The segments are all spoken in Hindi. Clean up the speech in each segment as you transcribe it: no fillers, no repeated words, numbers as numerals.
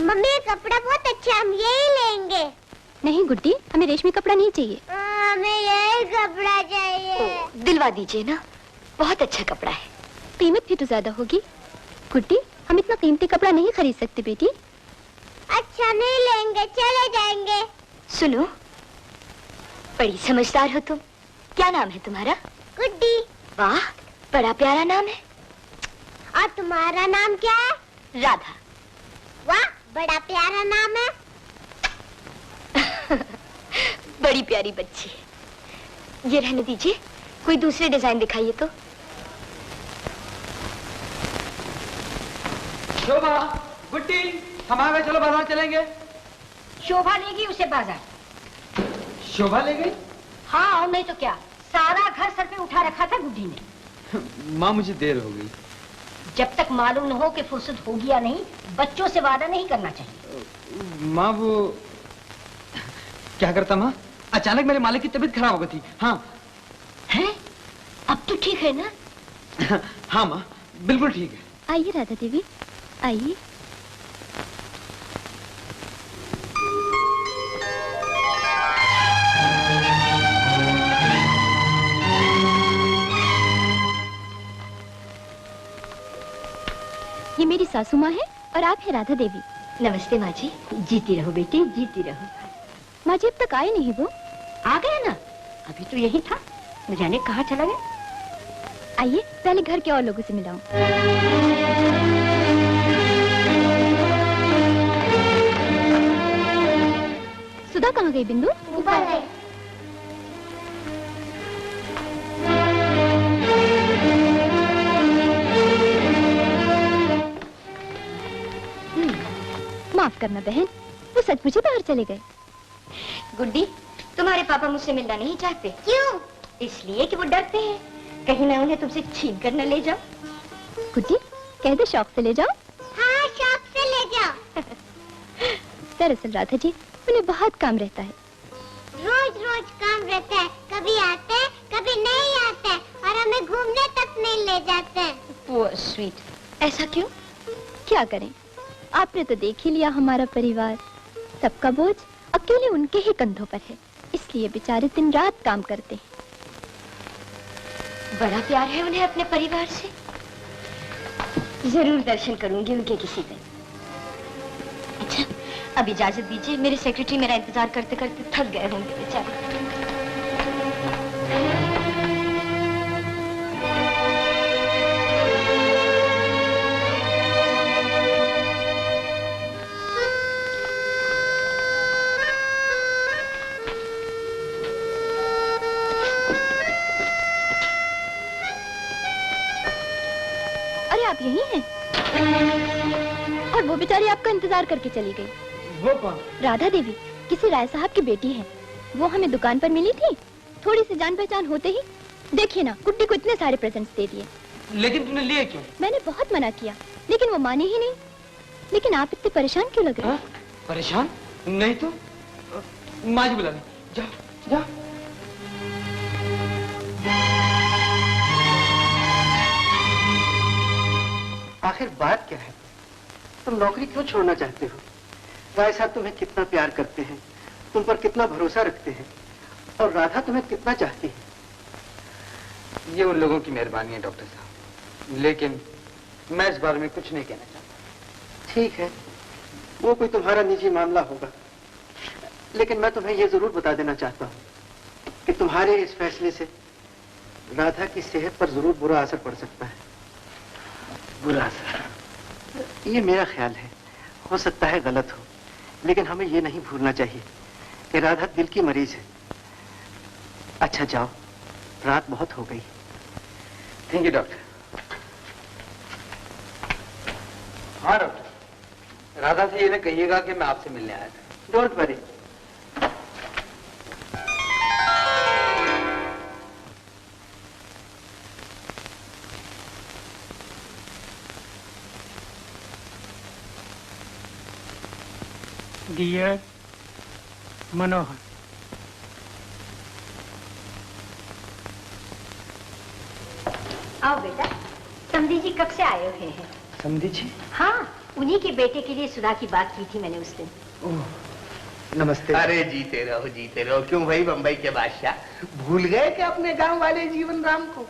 मम्मी कपड़ा बहुत अच्छा, हम यही लेंगे। नहीं गुड्डी, हमें रेशमी कपड़ा नहीं चाहिए। हमें यही कपड़ा चाहिए। दिलवा दीजिए ना, बहुत अच्छा कपड़ा है। कीमत भी तो ज्यादा होगी। गुड्डी, हम इतना कीमती कपड़ा नहीं खरीद सकते बेटी। अच्छा नहीं लेंगे, चले जाएंगे। सुनो, बड़ी समझदार हो तुम। क्या नाम है तुम्हारा? गुड्डी। वाह, बड़ा प्यारा नाम है। और तुम्हारा नाम क्या है? राधा। वाह, बड़ा प्यारा नाम है। बड़ी प्यारी बच्ची है। ये रहने दीजिए, कोई दूसरे डिजाइन दिखाइए तो। शोभा, गुड्डी, हम आ गए, चलो बाजार चलेंगे। शोभा ले गई उसे बाजार। शोभा ले गई? हाँ, और नहीं तो क्या, सारा घर सर पे उठा रखा था गुड्डी ने। माँ, मुझे देर हो गई। जब तक मालूम न हो कि फुर्सत होगी या नहीं, बच्चों से वादा नहीं करना चाहिए। माँ, वो क्या करता माँ, अचानक मेरे मालिक की तबीयत खराब हो गई थी। हाँ। हैं? अब तो ठीक है ना? हाँ माँ, बिल्कुल ठीक है। आइए राधा देवी, आइए। ये मेरी सासू माँ है और आप हैं राधा देवी। नमस्ते माँ जी। जीती रहो बेटी, जीती रहो। माँ जी अब तक आए नहीं वो? आ गया ना, अभी तो यही था, न जाने कहाँ चला गया। आइए पहले घर के और लोगों से मिलाऊं। सुधा कहाँ गई बिंदु? ऊपर है। माफ करना बहन, वो सचमुच ही बाहर चले गए। गुड्डी, तुम्हारे पापा मुझसे मिलना नहीं चाहते। क्यों? इसलिए कि वो डरते हैं कहीं मैं उन्हें तुमसे छीन कर न ले जाऊं। गुड्डी, कह दे शौक से ले जाओ। हाँ, शौक से ले जाओ। दरअसल राधा जी, उन्हें बहुत काम रहता है। रोज रोज काम रहता है, कभी आते हैं, कभी नहीं आते हैं, और हमें घूमने तक नहीं ले जाते हैं। वो स्वीट, ऐसा क्यों? क्या करें, आपने तो देख ही लिया हमारा परिवार। सबका बोझ अकेले उनके ही कंधों पर है, इसलिए बेचारे दिन रात काम करते हैं। बड़ा प्यार है उन्हें अपने परिवार से। जरूर दर्शन करूंगी उनके किसी दिन। अच्छा, अब इजाजत दीजिए, मेरे सेक्रेटरी मेरा इंतजार करते करते थक गए होंगे बेचारे। अरे आप यही हैं? और वो बेचारी आपका इंतजार करके चली गई। वो कौन? राधा देवी, किसी राय साहब की बेटी है। वो हमें दुकान पर मिली थी, थोड़ी सी जान पहचान होते ही देखिए ना, गुड्डी को इतने सारे प्रेजेंट्स दे दिए। लेकिन तुमने लिए क्यों? मैंने बहुत मना किया, लेकिन वो माने ही नहीं। लेकिन आप इतने परेशान क्यों लग रहे हैं? परेशान? नहीं तो माँ जी बुला ले। जाओ जाओ। आखिर बात क्या है? तुम नौकरी क्यों छोड़ना चाहते हो? राय साहब तुम्हें कितना प्यार करते हैं, तुम पर कितना भरोसा रखते हैं, और राधा तुम्हें कितना चाहती है। ये उन लोगों की मेहरबानी है डॉक्टर साहब, लेकिन मैं इस बारे में कुछ नहीं कहना चाहता। ठीक है, वो कोई तुम्हारा निजी मामला होगा, लेकिन मैं तुम्हें ये जरूर बता देना चाहता हूँ कि तुम्हारे इस फैसले से राधा की सेहत पर जरूर बुरा असर पड़ सकता है। बुरा असर? ये मेरा ख्याल है, हो सकता है गलत हो, लेकिन हमें ये नहीं भूलना चाहिए कि राधा दिल की मरीज है। अच्छा जाओ, रात बहुत हो गई। Thank you doctor. हाँ डॉक्टर, राधा से ये ना कहिएगा कि मैं आपसे मिलने आया था। Don't worry. डियर मनोहर, आओ बेटा, समधी जी कब से आए हुए हैं? समझी जी? हाँ, उन्हीं के बेटे के लिए सुधा की बात की थी मैंने उस दिन। नमस्ते। अरे जीते रहो। क्यों भाई बंबई के बादशाह भूल गए क्या अपने गांव वाले जीवन राम को?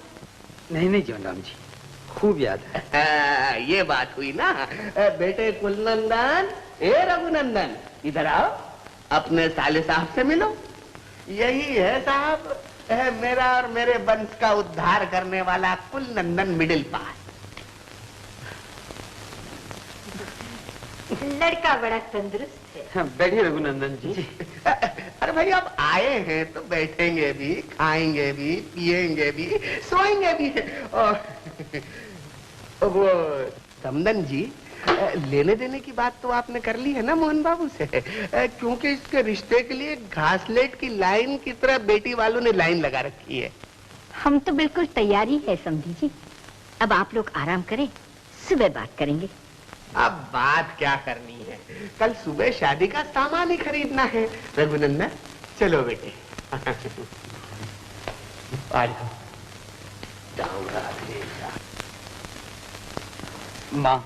नहीं जीवन राम जी, खूब याद है। ये बात हुई ना। बेटे कुलनंदन, ए रघुनंदन, इधर आओ, अपने साले साहब से मिलो। यही है साहब मेरा और मेरे वंश का उद्धार करने वाला कुलनंदन मिडिल पास। लड़का बड़ा तंदुरुस्त है। बैठिए रघुनंदन जी। अरे भाई अब आए हैं तो बैठेंगे भी, खाएंगे भी, पिएंगे भी, सोएंगे भी। और वो समदन जी, लेने देने की बात तो आपने कर ली है ना मोहन बाबू से? क्योंकि इसके रिश्ते के लिए घासलेट की लाइन की तरह बेटी वालों ने लाइन लगा रखी है। हम तो बिल्कुल तैयारी है समधी जी। अब आप लोग आराम करें, सुबह बात करेंगे। अब बात क्या करनी है, कल सुबह शादी का सामान ही खरीदना है। रघुनंदन चलो बेटे। आ जाओ। माँ,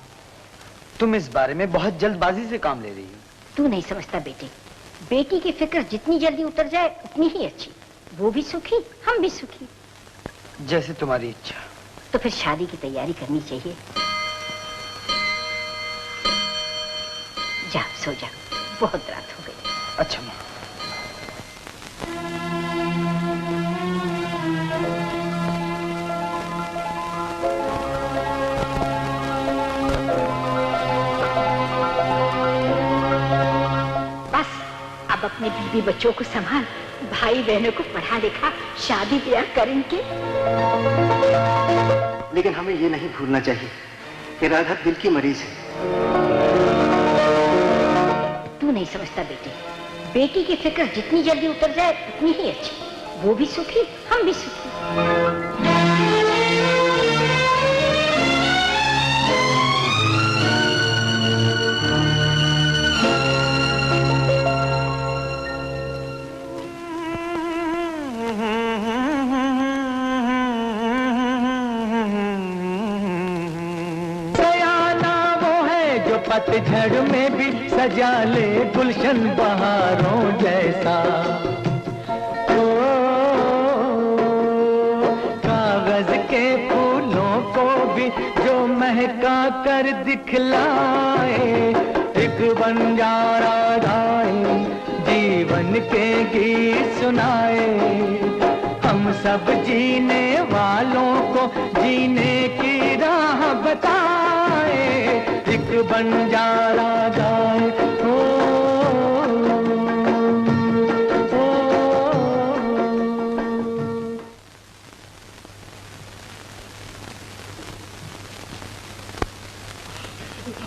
तुम इस बारे में बहुत जल्दबाजी से काम ले रही हो। तू नहीं समझता बेटे, बेटी की फिक्र जितनी जल्दी उतर जाए उतनी ही अच्छी। वो भी सुखी, हम भी सुखी। जैसे तुम्हारी इच्छा। तो फिर शादी की तैयारी करनी चाहिए। जा सो जा, बहुत रात हो गई। अच्छा माँ। बस अब अपने बीवी बच्चों को संभाल, भाई बहनों को पढ़ा लिखा, शादी ब्याह करेंगे। लेकिन हमें ये नहीं भूलना चाहिए कि राधा दिल की मरीज है। तू नहीं समझता बेटे, बेटी की फिक्र जितनी जल्दी उतर जाए उतनी ही अच्छी। वो भी सुखी, हम भी सुखी। पतझड़ में भी सजा ले गुलशन बहारों जैसा। ओ, कागज के फूलों को भी जो महका कर दिखलाए, एक बंजारा गाए जीवन के गीत सुनाए। हम सब जीने वालों को जीने की राह बताए, एक बंजारा गाए। ओ, ओ,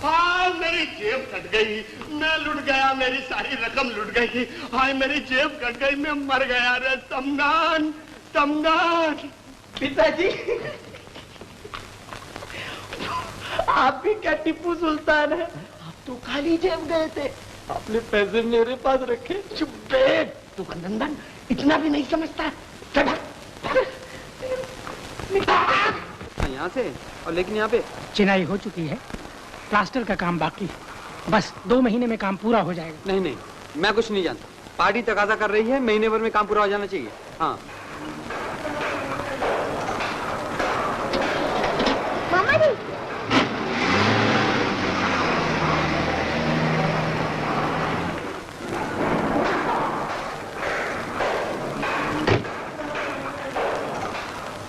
हाय मेरी जेब कट गई, मैं लुट गया, मेरी सारी रकम लुट गई। हाय मेरी जेब कट गई, मैं मर गया। रे समदान, समदान। पिताजी आप भी क्या टिप्पू सुल्तान है? आप तो खाली जेब गए थे, आपने पैसे मेरे पास रखे। चुप बैठ, तू नंदन इतना भी नहीं समझता। यहाँ से और लेकिन यहाँ पे चिनाई हो चुकी है, प्लास्टर का काम बाकी, बस 2 महीने में काम पूरा हो जाएगा। नहीं, मैं कुछ नहीं जानता। पार्टी तकाजा कर रही है, महीने भर में काम पूरा हो जाना चाहिए। हाँ मामा जी,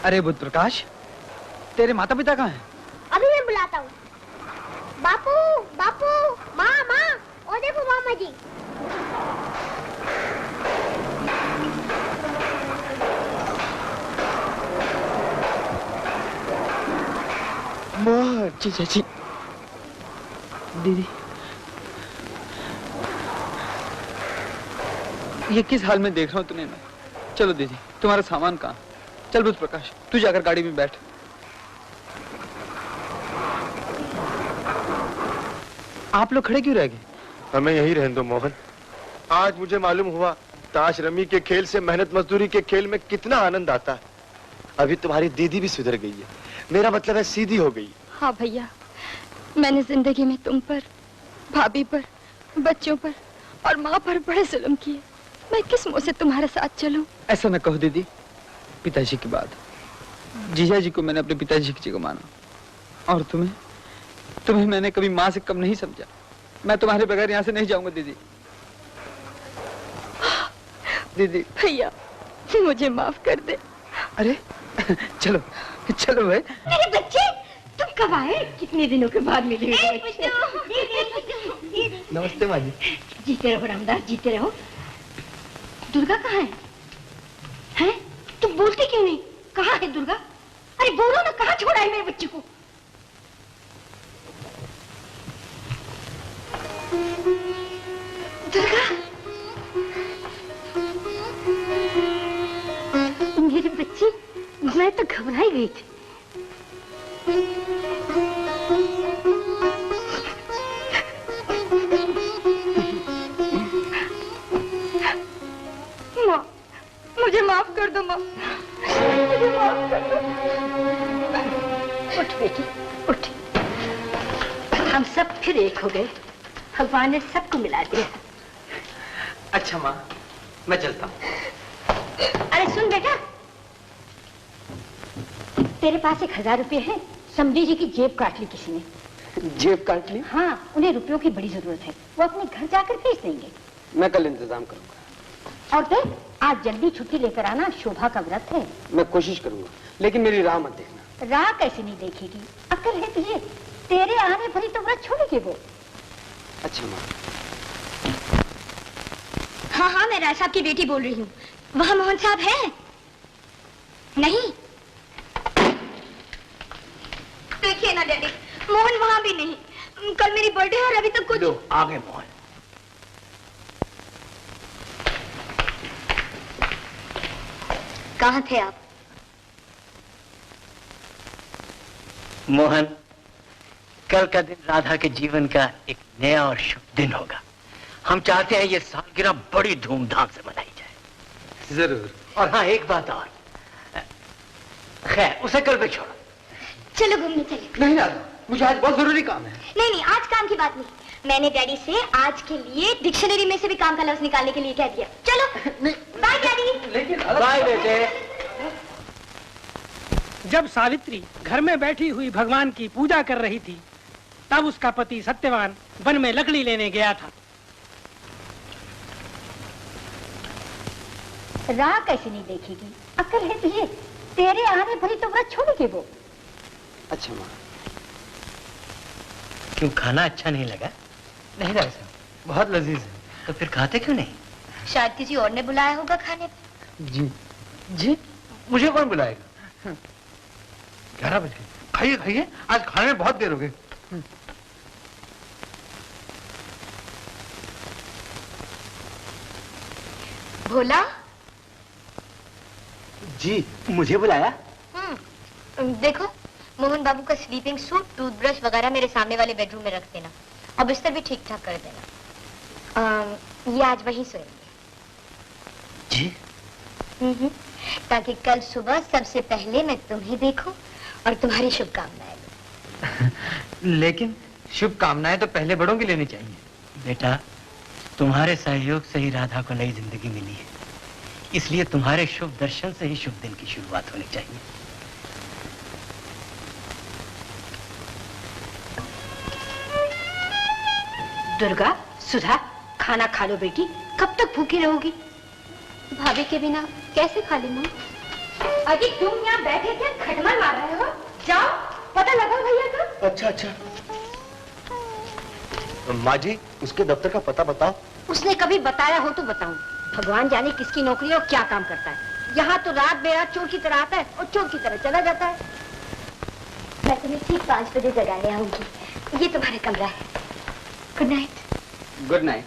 अरे बुध प्रकाश, तेरे माता पिता कहाँ हैं? अभी मैं बुलाता हूँ। बापू, बापू, माँ, माँ, ओ देखो मामा जी। माँ, चाची, दीदी, ये किस हाल में देख रहा हूँ तुम्हें मैं? चलो दीदी, तुम्हारा सामान कहाँ? चल बुध प्रकाश, तू जाकर गाड़ी में बैठ। आप लोग खड़े क्यों रह गए? हमें यही रहने दो मोहन। आज मुझे मालूम हुआ ताश रमी के खेल से मेहनत मजदूरी के खेल में कितना आनंद आता है। अभी तुम्हारी दीदी भी सुधर गई है, मेरा मतलब है सीधी हो गई। हाँ भैया, मैंने जिंदगी में तुम पर, भाभी पर, बच्चों पर और माँ पर बड़े जुल्म किए। मैं किस मुंह से तुम्हारे साथ चलूं? ऐसा न कहो दीदी। पिताजी की बात, जीजा जी को मैंने अपने पिताजी की जगह माना, और तुम्हें मैंने कभी माँ से कम नहीं समझा। मैं तुम्हारे बगैर यहाँ से नहीं जाऊंगा दीदी। दीदी। भैया, मुझे माफ कर दे। अरे चलो चलो भाई। मेरे बच्चे, तुम कब आए? कितने दिनों के बाद मिले। नमस्ते माँ जी। जीते रहो रामदास, जीते रहो। दुर्गा कहाँ है? हैं? तुम बोलते क्यों नहीं? कहाँ है दुर्गा? अरे बोलो ना, कहाँ छोड़ा है मेरे बच्चे को? दुर्गा, मेरे बच्चे, मैं तो घबराई गई थी। माँ, मुझे माफ कर दो माँ, मुझे माफ कर दो। उठ बेटी, उठ। हम सब फिर एक हो गए। भगवान ने सबको मिला दिया। अच्छा माँ, मैं चलता हूँ। अरे सुन बेटा, तेरे पास 1000 रुपए है। समधी जी की जेब काट ली किसी ने। जेब काट ली? हाँ, उन्हें रुपयों की बड़ी जरूरत है। वो अपने घर जाकर भेज देंगे। मैं कल इंतजाम करूंगा। और फिर आज जल्दी छुट्टी लेकर आना, शोभा का व्रत है। मैं कोशिश करूंगा, लेकिन मेरी राह मत देखना। राह कैसे नहीं देखेगी? अक्ल है तुझे? तेरे आने पर ही तो व्रत छोड़ेगी वो। अच्छा माँ। हाँ हाँ, मैं राय साहब की बेटी बोल रही हूँ। वहाँ मोहन साहब हैं? नहीं? देखिए ना डैडी, मोहन वहाँ भी नहीं। कल मेरी बर्थडे है और अभी तक कुछ। लो, आ गए मोहन। कहाँ थे आप? मोहन, कल का दिन राधा के जीवन का एक नया और शुभ दिन होगा। हम चाहते हैं ये सालगिरह बड़ी धूमधाम से मनाई जाए। जरूर। और हाँ, एक बात और। खैर, उसे कल पे छोड़ो। चलो घूमने चले। नहीं राधा, मुझे आज बहुत जरूरी काम है। नहीं, आज काम की बात नहीं। मैंने डैडी से आज के लिए डिक्शनरी में से भी काम का लफ्ज निकालने के लिए कह दिया। चलो बाय डैडी। लेकिन बाय बेटे। जब सावित्री घर में बैठी हुई भगवान की पूजा कर रही थी, तब उसका पति सत्यवान वन में लकड़ी लेने गया था। राह कैसे नहीं देखेगी? अक्ल है तुझे? तेरे आने पर ही तो व्रत छोड़ेगी वो। अच्छा माँ। क्यों, खाना अच्छा नहीं लगा? नहीं राय साहब, बहुत लजीज है। तो फिर खाते क्यों नहीं? शायद किसी और ने बुलाया होगा खाने पे। जी जी, मुझे कौन बुलाएगा? 11 बज गए। खाइए खाइए, आज खाने में बहुत देर हो गई। भोला जी, मुझे बुलाया? देखो, मोहन बाबू का स्लीपिंग सूट, टूथब्रश वगैरह मेरे सामने वाले बेडरूम में रख देना और बिस्तर भी ठीक ठाक कर देना। ये आज वहीं सोएंगे। जी? ताकि कल सुबह सबसे पहले मैं तुम्हें देखूं और तुम्हारी शुभकामनाएं दूं। लेकिन शुभकामनाएं तो पहले बड़ों की लेनी चाहिए। बेटा, तुम्हारे सहयोग से ही राधा को नई जिंदगी मिली है, इसलिए तुम्हारे शुभ दर्शन से ही शुभ दिन की शुरुआत होनी चाहिए। दुर्गा, सुधा, खाना खा लो बेटी। कब तक भूखी रहोगी? भाभी के बिना कैसे खा लूं मां? अजी, तुम यहाँ बैठे क्या खटमल मार रहे हो? जाओ, पता लगाओ भैया का। अच्छा अच्छा। माँ जी, उसके दफ्तर का पता बताओ। उसने कभी बताया हो तो बताऊं। भगवान जाने किसकी नौकरी है और क्या काम करता है। यहाँ तो रात बेरात चोर की तरह आता है और चोर की तरह चला जाता है। मैं तुम्हें ठीक 5 बजे जगाने आऊंगी। ये तुम्हारा कमरा है। Good night. Good night.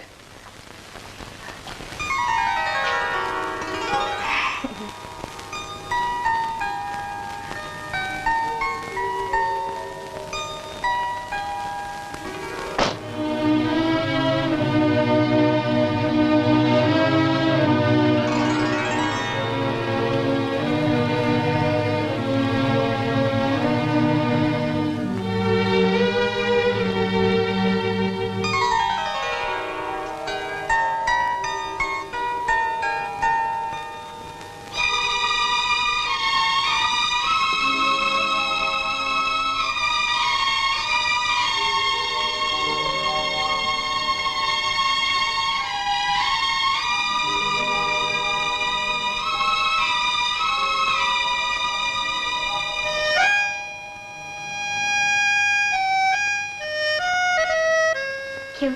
क्यों,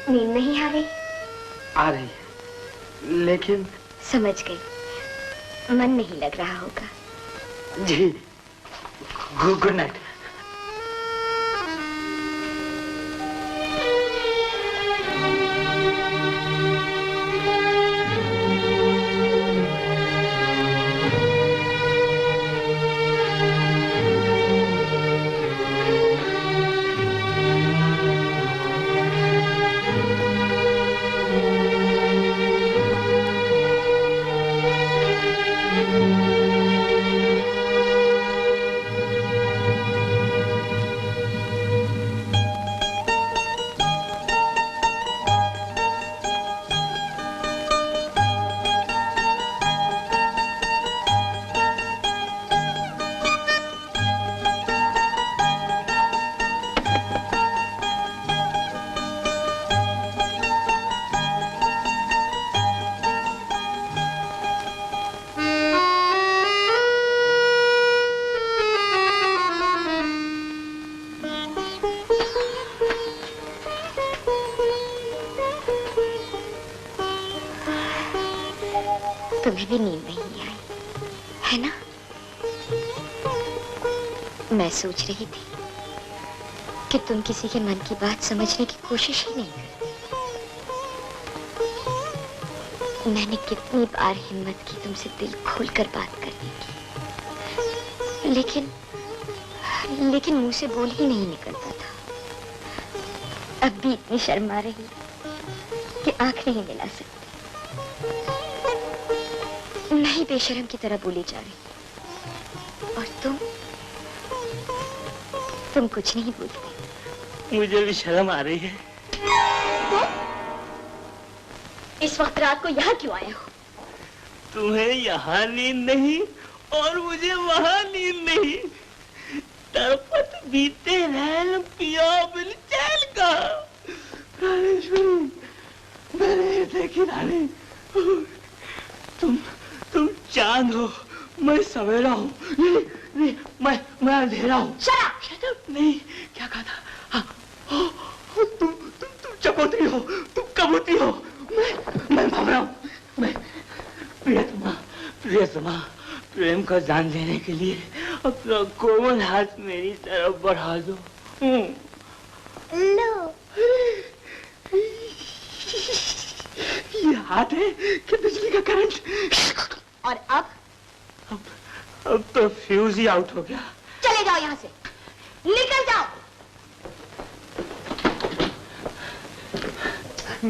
नींद नहीं आ रही? आ रही है, लेकिन समझ गई, मन नहीं लग रहा होगा। जी, गुड नाइट। तुम्हें भी नींद नहीं आई है ना? मैं सोच रही थी कि तुम किसी के मन की बात समझने की कोशिश ही नहीं करती। मैंने कितनी बार हिम्मत की तुमसे दिल खोलकर बात करने की, लेकिन मुंह से बोल ही नहीं निकलता था। अब भी इतनी शर्म आ रही कि आंख नहीं मिला सकती। मैं ही बेशर्म की तरह बोली जा रही, और तुम कुछ नहीं बोलते। मुझे भी शर्म आ रही है। तो? इस वक्त रात को यहाँ क्यों आए हो? तुम्हें यहाँ नींद नहीं और मुझे वहाँ नींद नहीं। तड़पत बीते रहन पिया बिन चैन का। रामेश्वरी, मेरे हृदय की रानी, तुम चांद हो, मैं सवेरा हूँ। नहीं, मैं अंधेरा हूँ। Shut up! नहीं, क्या कहा था? हाँ, तुम चकोतरी हो, तुम कबूतरी हो, मैं भंवरा हूँ। मैं प्रियतमा, प्रेम का जान देने के लिए अपना कोमल हाथ मेरी तरफ बढ़ा दो। लो। ये हाथ है कि बिजली का करंट? और अब तो फ्यूज ही आउट हो गया। चले जाओ यहाँ से, निकल जाओ।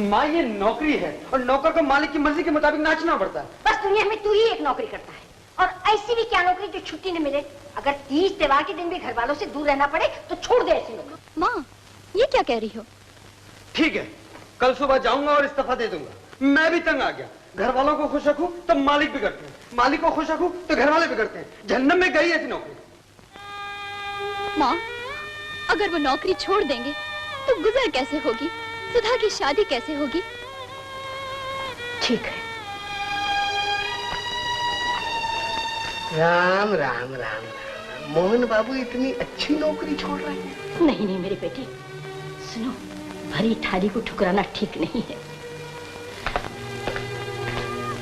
माँ, ये नौकरी है और नौकर को मालिक की मर्जी के मुताबिक नाचना पड़ता है। बस दुनिया में तू ही एक नौकरी करता है, और ऐसी भी क्या नौकरी जो छुट्टी न मिले। अगर तीज त्योहार के दिन भी घर वालों से दूर रहना पड़े तो छोड़ दे ऐसी नौकरी। माँ, ये क्या कह रही हो? ठीक है, कल सुबह जाऊंगा और इस्तीफा दे दूंगा। मैं भी तंग आ गया। घर वालों को खुश रखूं तो मालिक बिगड़ते हैं, मालिक को खुश रखूं तो घर वाले बिगड़ते हैं। जहन्नम में गई ऐसी नौकरी। माँ, अगर वो नौकरी छोड़ देंगे तो गुजर कैसे होगी? सुधा की शादी कैसे होगी? ठीक है। राम राम राम राम। मोहन बाबू इतनी अच्छी नौकरी छोड़ रहे हैं? नहीं मेरी बेटी, सुनो, भरी थाली को ठुकराना ठीक नहीं है।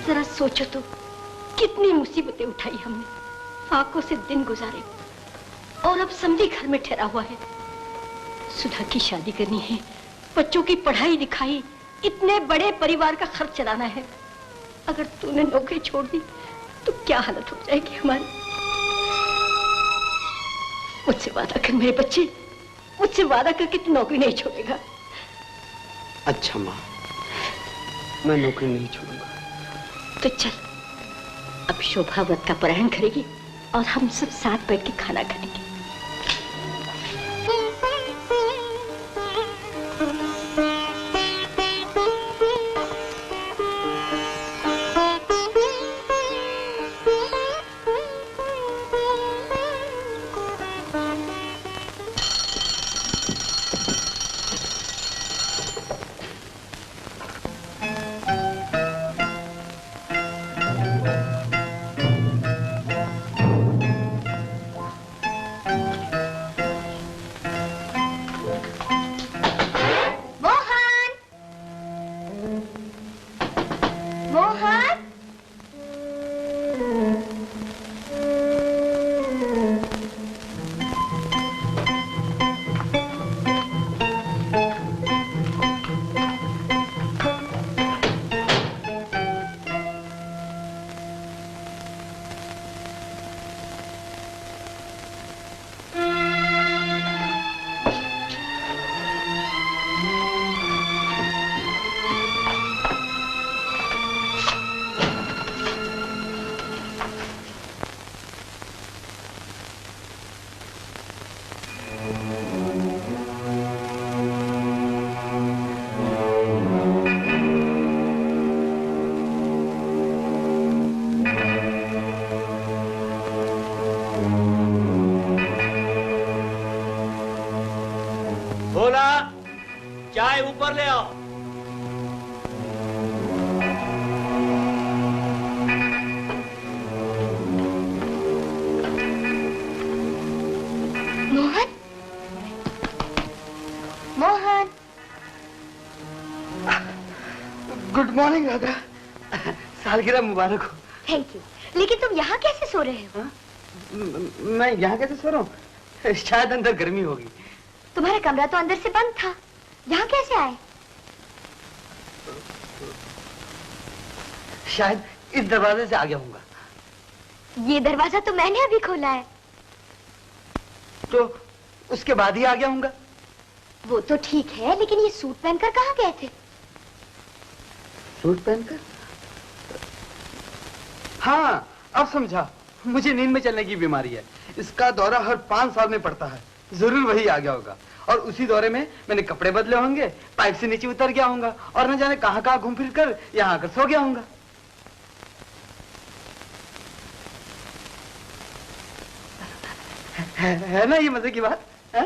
जरा सोचो तो, कितनी मुसीबतें उठाई हमने, फाकों से दिन गुजारे, और अब समझी घर में ठहरा हुआ है। सुधा की शादी करनी है, बच्चों की पढ़ाई लिखाई, इतने बड़े परिवार का खर्च चलाना है। अगर तूने नौकरी छोड़ दी तो क्या हालत हो जाएगी हमारी। मुझसे वादा कर मेरे बच्चे, मुझसे वादा कर कि तू नौकरी नहीं छोड़ेगा। अच्छा माँ, मैं नौकरी नहीं छोड़ूंगा। तो चल, अब शोभा व्रत का पारायण करेगी और हम सब साथ बैठ के खाना खाएंगे। चाय ऊपर ले आओ। मोहन, मोहन। Good morning Radha. सालगिरह मुबारक हो। Thank you. लेकिन तुम यहाँ कैसे सो रहे हो? मैं यहाँ कैसे सो रहा हूँ? शायद अंदर गर्मी होगी। तुम्हारा कमरा तो अंदर से बंद था, यहाँ कैसे आए? शायद इस दरवाजे से आ गया होऊंगा। ये दरवाजा तो मैंने अभी खोला है। तो उसके बाद ही आ गया होऊंगा। वो तो ठीक है, लेकिन ये सूट पहनकर कहाँ गए थे? सूट पहनकर? हाँ, अब समझा। मुझे नींद में चलने की बीमारी है। इसका दौरा हर 5 साल में पड़ता है। जरूर वही आ गया होगा। और उसी दौरे में मैंने कपड़े बदले होंगे, पाइप से नीचे उतर गया होऊंगा और न जाने कहां कहां घूम फिर कर यहाँ आकर सो गया होऊंगा। है ना ये मजे की बात? है?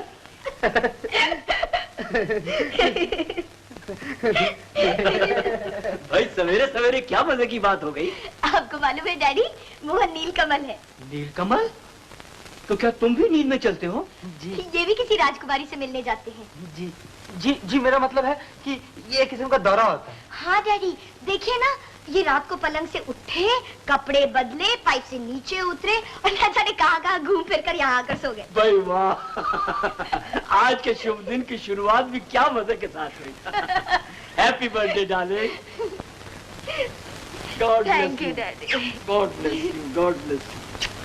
भाई सवेरे सवेरे क्या मजे की बात हो गई? आपको मालूम है डैडी, मोहन नीलकमल है। नीलकमल? तो क्या तुम भी नींद में चलते हो? जी ये भी किसी राजकुमारी से मिलने जाते हैं। जी जी जी, मेरा मतलब है कि ये किस्म का दौरा होता है। हाँ डैडी, देखिए ना, ये रात को पलंग से उठे, कपड़े बदले, पाइप से नीचे उतरे और न जाने कहाँ घूम फिर कर यहाँ आकर सो गए। भाई वाह, आज के शुभ दिन की शुरुआत भी क्या मजे के साथ हुई। Happy birthday darling. God bless you daddy. God bless you, God bless you.